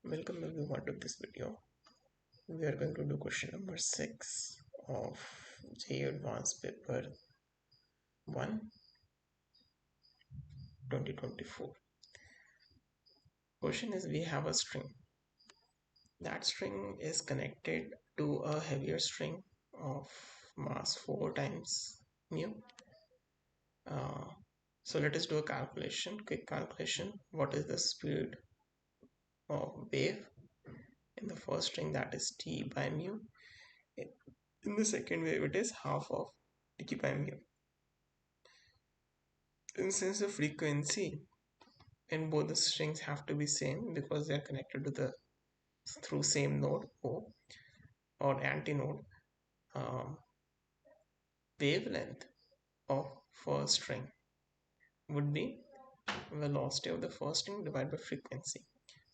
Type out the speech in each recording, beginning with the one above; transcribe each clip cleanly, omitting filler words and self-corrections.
Welcome everyone to this video. We are going to do question number 6 of JEE Advance paper 1 2024. Question is, we have a string. That string is connected to a heavier string of mass 4 times mu. Uh, so let us do a quick calculation. What is the speed of wave in the first string, that is t by mu. In the second wave it is half of t by mu. And since the frequency in both the strings have to be same because they are connected to the through same node O or antinode, um, wavelength of first string would be velocity of the first string divided by frequency.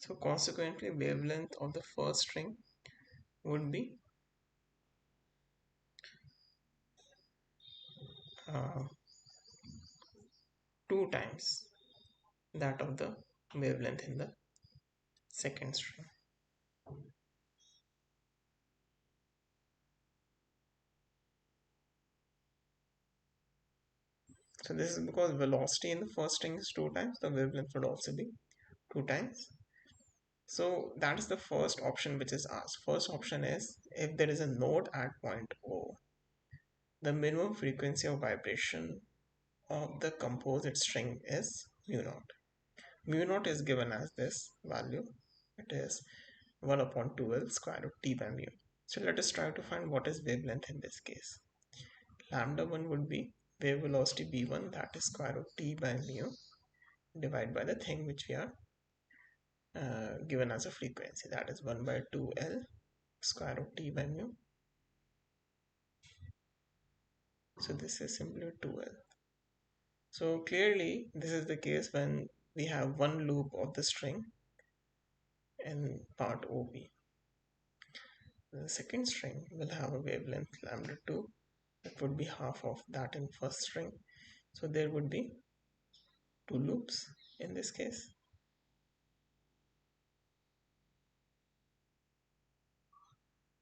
So consequently, wavelength of the first string would be uh, 2 times that of the wavelength in the second string. So this is because velocity in the first string is 2 times, the wavelength would also be 2 times. So that is the first option which is asked. First option is, if there is a node at point O, the minimum frequency of vibration of the composite string is mu naught. Mu naught is given as this value. It is 1 upon 2L square root T by mu. So let us try to find what is wavelength in this case. Lambda 1 would be wave velocity B1, that is square root T by mu divided by the thing which we are given as a frequency, that is 1 by 2L square root T by mu. So this is simply 2L. So clearly this is the case when we have one loop of the string in part OB. The second string will have a wavelength lambda 2. It would be half of that in first string. So there would be two loops in this case.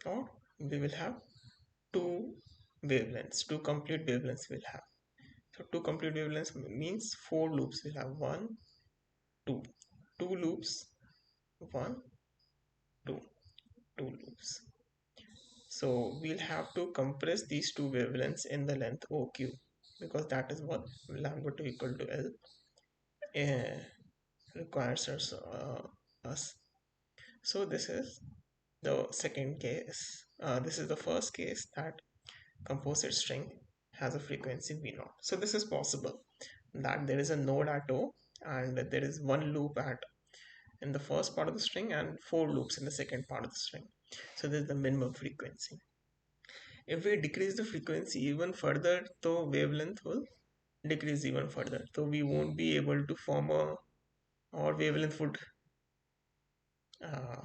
Or we will have two wavelengths, two complete wavelengths we'll have. So two complete wavelengths means four loops. We'll have one, two, two loops, one, two, two loops. So we'll have to compress these two wavelengths in the length OQ, because that is what lambda 2 equal to L requires us. So this is the second case. This is the first case that composite string has a frequency V0. So this is possible that there is a node at O and there is one loop at in the first part of the string and four loops in the second part of the string. So this is the minimum frequency. If we decrease the frequency even further, the wavelength will decrease even further. So we won't be able to form a, or wavelength would uh,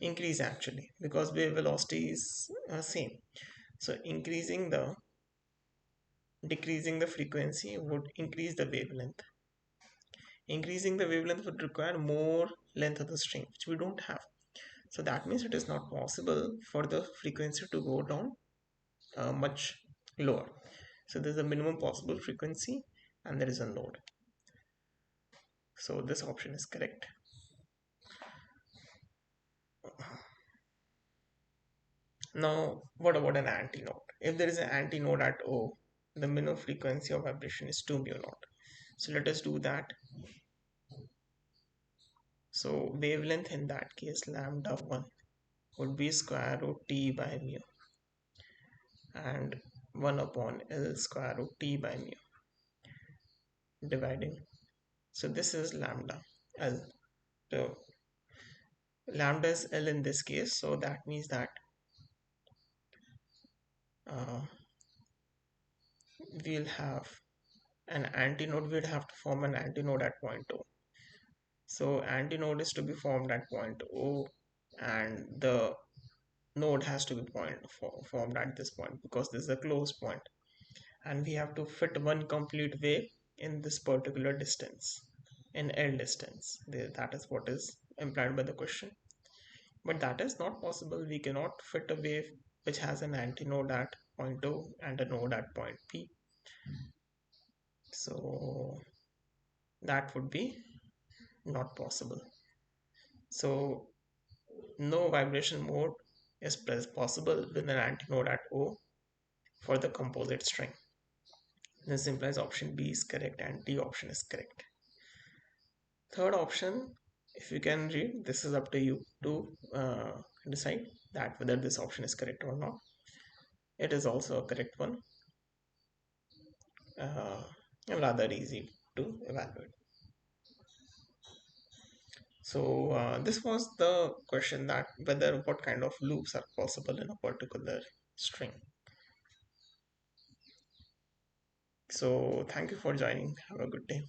increase actually, because wave velocity is same. So decreasing the frequency would increase the wavelength. Increasing the wavelength would require more length of the string, which we don't have. So that means it is not possible for the frequency to go down much lower. So there is a minimum possible frequency and there is a node. So this option is correct. Now, what about an antinode? If there is an antinode at O, the minimum frequency of vibration is 2 mu naught. So let us do that. So wavelength in that case, lambda 1 would be square root T by mu and 1 upon L square root T by mu dividing. So this is lambda L. So lambda is L in this case, so that means that uh, we'll have an antinode. We'd have to form an antinode at point O. So antinode is to be formed at point O and the node has to be formed at this point because this is a closed point and we have to fit one complete wave in this particular distance, in L distance. That is what is implied by the question. But that is not possible. We cannot fit a wave which has an antinode at point O and a node at point P. So that would be not possible. So no vibration mode is possible with an antinode at O for the composite string. This implies option B is correct and D option is correct. Third option, if you can read, this is up to you to decide that whether this option is correct or not. It is also a correct one, uh, and rather easy to evaluate. So this was the question, that whether what kind of loops are possible in a particular string. So thank you for joining. Have a good day.